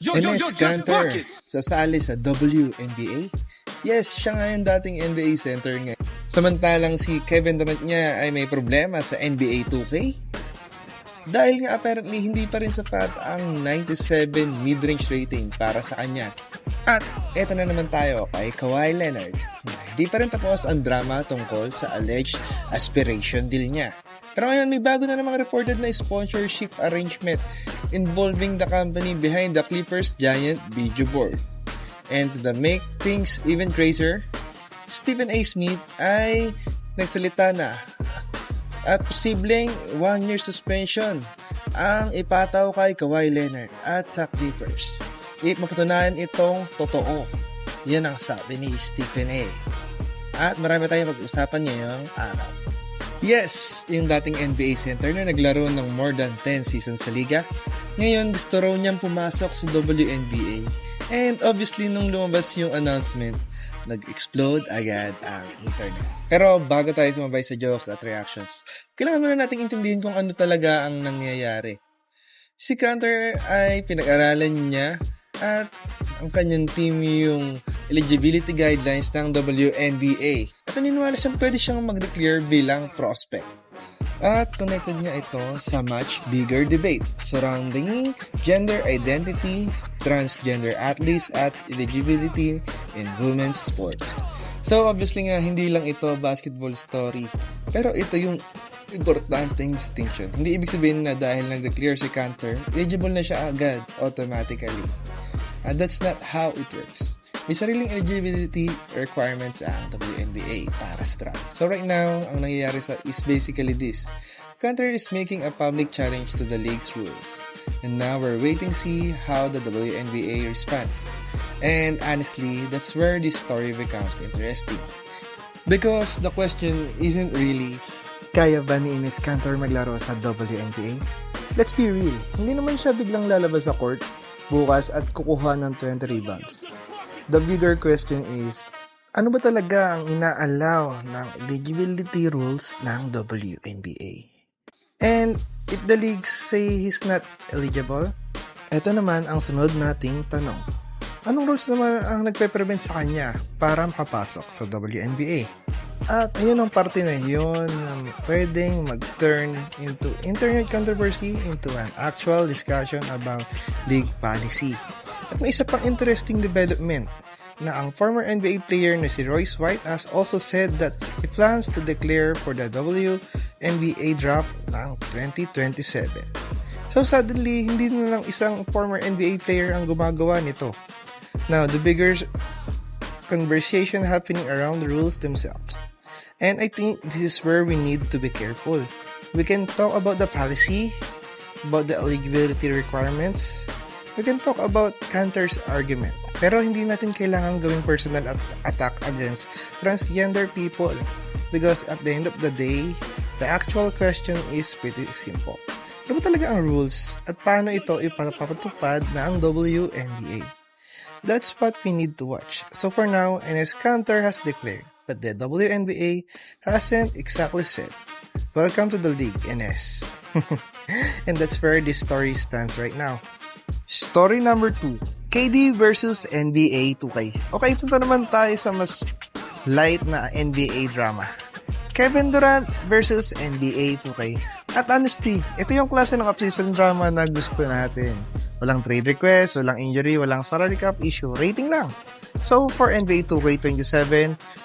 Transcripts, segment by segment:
Enes Kanter, sasali sa WNBA? Yes, siya nga yung dating NBA center nga. Samantalang si Kevin Durant niya ay may problema sa NBA 2K? Dahil nga apparently hindi pa rin sapat ang 97 mid-range rating para sa kanya. At eto na naman tayo kay Kawhi Leonard. Hindi pa rin tapos ang drama tungkol sa alleged aspiration deal niya. Pero ngayon may bago na namang reported na sponsorship arrangement involving the company behind the Clippers giant video board. And to make things even crazier, Stephen A. Smith ay nagsalita na at posibleng 1-year suspension ang ipataw kay Kawhi Leonard at sa Clippers. Mapatunayan itong totoo. Yan ang sabi ni Stephen A. At marami tayong pag-usapan ngayong araw. Yes, yung dating NBA center na naglaro ng more than 10 seasons sa liga, ngayon gusto raw niyang pumasok sa WNBA. And obviously nung lumabas yung announcement, nag-explode agad ang internet. Pero bago tayo sumabay sa jokes at reactions, kailangan muna nating intindihin kung ano talaga ang nangyayari. Si Kanter ay pinag-aralan niya at ang kanyang team yung eligibility guidelines ng WNBA. At naniniwala siyang pwede siyang mag-declare bilang prospect. At connected nga ito sa much bigger debate surrounding gender identity, transgender athletes at eligibility in women's sports. So obviously nga hindi lang ito basketball story, pero ito yung importanteng distinction. Hindi ibig sabihin na dahil nag-declare si Kanter, eligible na siya agad automatically. And that's not how it works. May sariling eligibility requirements ang WNBA para sa draft. So right now, ang nangyayari is basically this. Kanter is making a public challenge to the league's rules. And now we're waiting to see how the WNBA responds. And honestly, that's where this story becomes interesting. Because the question isn't really, kaya ba ni Enes Kanter maglaro sa WNBA? Let's be real, hindi naman siya biglang lalabas sa court bukas at kukuha ng 20 rebounds. The bigger question is, ano ba talaga ang ina-allow ng eligibility rules ng WNBA? And if the league say he's not eligible, eto naman ang sunod nating tanong. Anong rules naman ang nagpe-prevent sa kanya para makapasok sa WNBA? At ayun ang parte na yun na pwedeng mag-turn into internet controversy into an actual discussion about league policy. At may isa pang interesting development na ang former NBA player na si Royce White has also said that he plans to declare for the WNBA draft ng 2027. So suddenly, hindi na lang isang former NBA player ang gumagawa nito. Now, the bigger conversation happening around the rules themselves. And I think this is where we need to be careful. We can talk about the policy, about the eligibility requirements. We can talk about Kanter's argument. Pero hindi natin kailangan gawing personal attack against transgender people. Because at the end of the day, the actual question is pretty simple. Ano ba talaga ang rules at paano ito ipapatupad na ang WNBA? That's what we need to watch. So for now, Enes Kanter has declared, but the WNBA hasn't exactly said, welcome to the league, Enes. And that's where this story stands right now. Story number 2, KD versus NBA 2K. Okay, punta naman tayo sa mas light na NBA drama. Kevin Durant versus NBA 2K. At honestly, ito yung klase ng off-season drama na gusto natin. Walang trade request, walang injury, walang salary cap issue, rating lang. So, for NBA 2K27,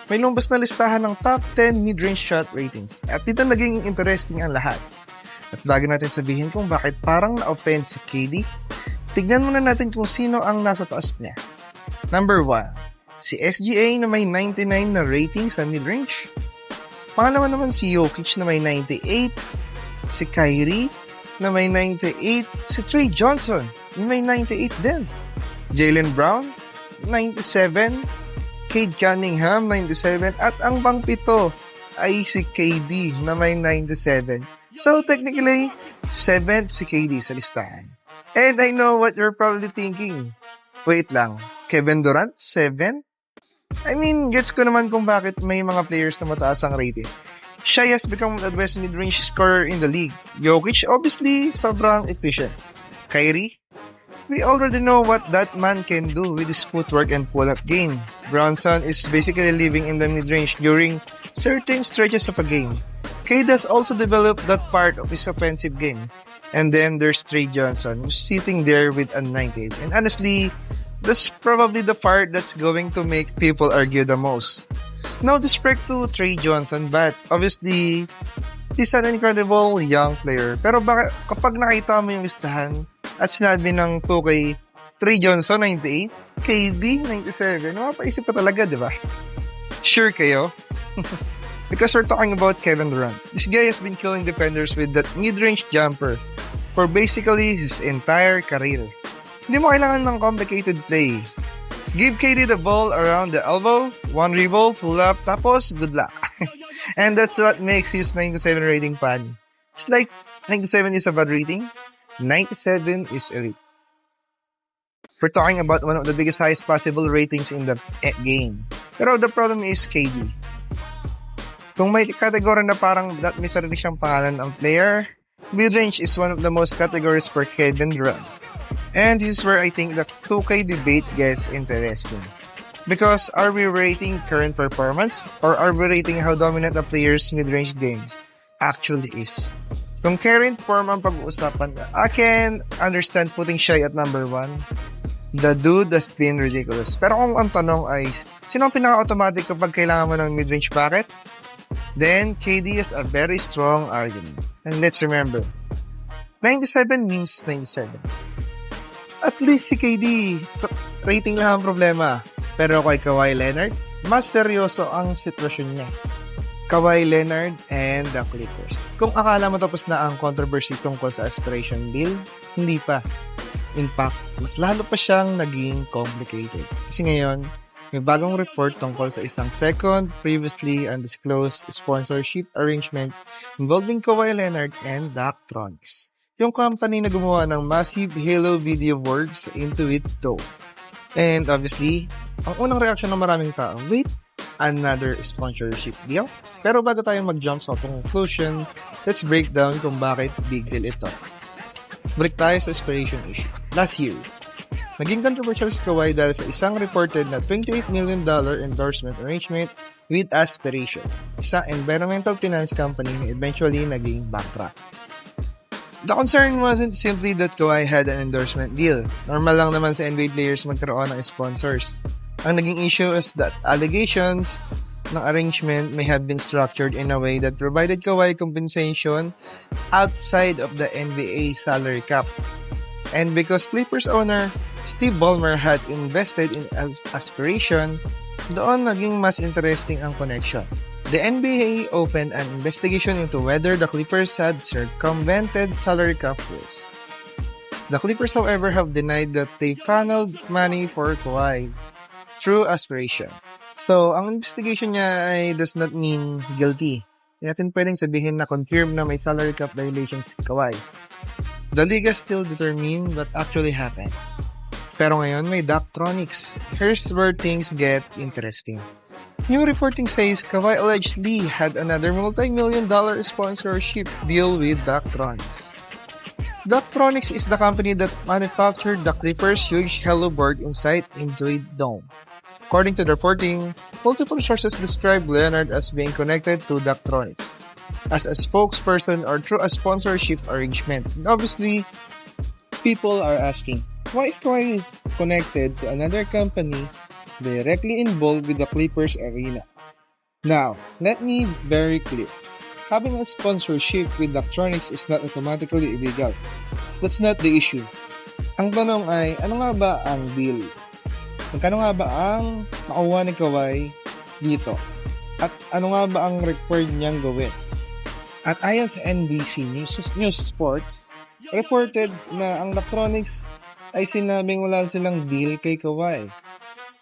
may lumabas na listahan ng top 10 mid-range shot ratings. At dito naging interesting ang lahat. At bago natin sabihin kung bakit parang na-offend si KD, tignan muna natin kung sino ang nasa taas niya. Number 1, si SGA na may 99 na rating sa mid-range. Pangalawa naman si Jokic na may 98, si Kyrie na may 98, si Trey Johnson na may 98 din, Jaylen Brown 97, Cade Cunningham 97, at ang pang-pito ay si KD na may 97. So technically, 7th si KD sa listahan. And I know what you're probably thinking. Wait lang, Kevin Durant 7? I mean, gets ko naman kung bakit may mga players na mataas ang rating. Shai has become the best mid-range scorer in the league. Jokic, obviously, sobrang efficient. Kyrie, We already know what that man can do with his footwork and pull-up game. Bronson is basically living in the mid-range during certain stretches of a game. KD has also developed that part of his offensive game. And then there's Trey Johnson, who's sitting there with a 98. And honestly, that's probably the part that's going to make people argue the most. No disrespect to Trey Johnson, but obviously, he's an incredible young player. Pero kapag nakita mo yung listahan at sinabi ng 2K, Trey Johnson 98, KD 97, mapapaisip ka talaga, di ba? Sure kayo? Because we're talking about Kevin Durant. This guy has been killing defenders with that mid-range jumper for basically his entire career. Hindi mo kailangan ng complicated play. Give KD the ball around the elbow, one dribble, pull up, tapos good luck. And that's what makes his 97 rating fun. It's like 97 is a bad rating, 97 is elite. We're talking about one of the biggest highest possible ratings in the game. Pero the problem is KD. Kung may category na parang that may sarili siyang pangalan ang player, mid-range is one of the most categories for Kevin Durant. And this is where I think the 2K debate gets interesting. Because are we rating current performance or are we rating how dominant a player's mid-range game actually is? Kung current form ang pag-uusapan, I can understand putting Shai at number 1. The dude has been ridiculous. Pero kung ang tanong ay, sino ang pinaka-automatic kapag kailangan mo ng mid-range bucket? Then, KD has a very strong argument. And let's remember, 97 means 97. At least si KD, rating lang ang problema. Pero kay Kawhi Leonard, mas seryoso ang sitwasyon niya. Kawhi Leonard and the Clippers. Kung akala mo tapos na ang controversy tungkol sa aspiration deal, hindi pa. In fact, mas lalo pa siyang naging complicated. Kasi ngayon, may bagong report tungkol sa isang second, previously undisclosed sponsorship arrangement involving Kawhi Leonard and Daktronics. Yung company na gumawa ng massive Halo video board sa Intuit Dome. And obviously, ang unang reaction ng maraming tao, wait, another sponsorship deal? Pero bago tayo mag-jump sa conclusion, let's break down kung bakit big deal ito. Balik tayo sa aspiration issue. Last year, naging controversial si Kawhi dahil sa isang reported na $28 million endorsement arrangement with Aspiration, isang environmental finance company na eventually naging bankrupt. The concern wasn't simply that Kawhi had an endorsement deal. Normal lang naman sa NBA players magkaroon ng sponsors. Ang naging issue is that allegations ng arrangement may have been structured in a way that provided Kawhi compensation outside of the NBA salary cap. And because Clippers owner Steve Ballmer had invested in Aspiration, doon naging mas interesting ang connection. The NBA opened an investigation into whether the Clippers had circumvented salary cap rules. The Clippers, however, have denied that they funneled money for Kawhi through Aspiration. So, ang investigation niya ay does not mean guilty. Hindi natin pwedeng sabihin na confirm na may salary cap violations si Kawhi. The Liga still determine what actually happened. Pero ngayon may Daktronics. Here's where things get interesting. New reporting says Kawhi allegedly had another multi-million-dollar sponsorship deal with Daktronics. Daktronics is the company that manufactured the Clippers' huge Halo board inside Intuit Dome. According to the reporting, multiple sources describe Leonard as being connected to Daktronics as a spokesperson or through a sponsorship arrangement. And obviously, people are asking, why is Kawhi connected to another company directly involved with the Clippers arena? Now, let me be very clear. Having a sponsorship with Daktronics is not automatically illegal. That's not the issue. Ang tanong ay, ano nga ba ang deal? Magkano nga ba ang nakuha ni Kawhi dito? At ano nga ba ang required niyang gawin? At ayon sa NBC News Sports, reported na ang Daktronics ay sinabing wala silang deal kay Kawhi.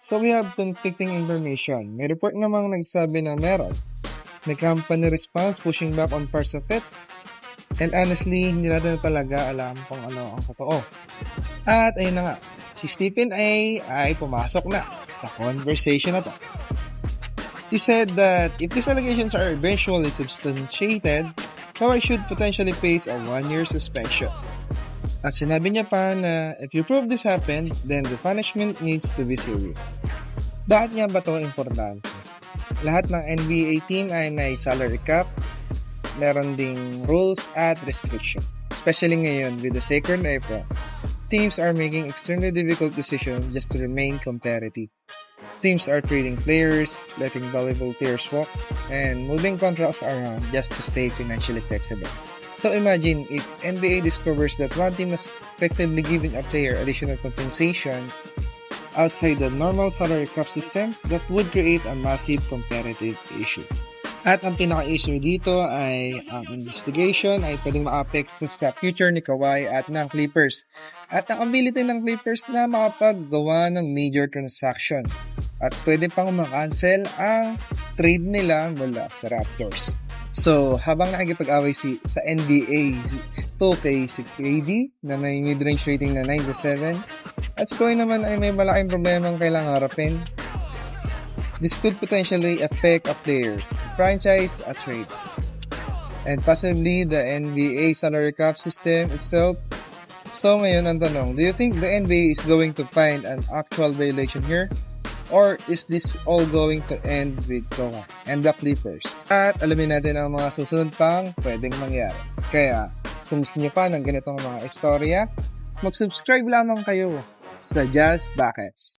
So we have conflicting information. May report namang nagsabi na meron. May company response pushing back on parts of it. And honestly, hindi natin talaga alam kung ano ang totoo. At ayun na nga, si Stephen A. ay pumasok na sa conversation na to. He said that if these allegations are eventually substantiated, Kawhi should potentially face a 1-year suspension. At sinabi niya pa na if you prove this happened, then the punishment needs to be serious. Bakit nga ba ito importante? Lahat ng NBA team ay may salary cap, meron ding rules at restriction. Especially ngayon with the second April, teams are making extremely difficult decisions just to remain competitive. Teams are trading players, letting valuable players walk, and moving contracts around just to stay financially flexible. So imagine if NBA discovers that one team is effectively giving a player additional compensation outside the normal salary cap system, that would create a massive competitive issue. At ang pinaka-issue dito ay ang investigation ay pwedeng maapekto sa future ni Kawhi at ng Clippers. At ang ability ng Clippers na makapaggawa ng major transaction. At pwede pang makancel ang trade nila mula sa Raptors. So, habang nakikipag-away sa NBA 2K si KD na may mid-range rating na 97, at si Kawhi naman ay may malaking problema ang kailangang harapin. This could potentially affect a player, franchise, a trade, and possibly the NBA salary cap system itself. So ngayon ang tanong, do you think the NBA is going to find an actual violation here? Or is this all going to end with Kawhi and the Clippers? At alamin natin ang mga susunod pang pwedeng mangyari. Kaya, kung gusto nyo pa ng ganitong mga istorya, mag-subscribe lamang kayo sa Jazz Buckets.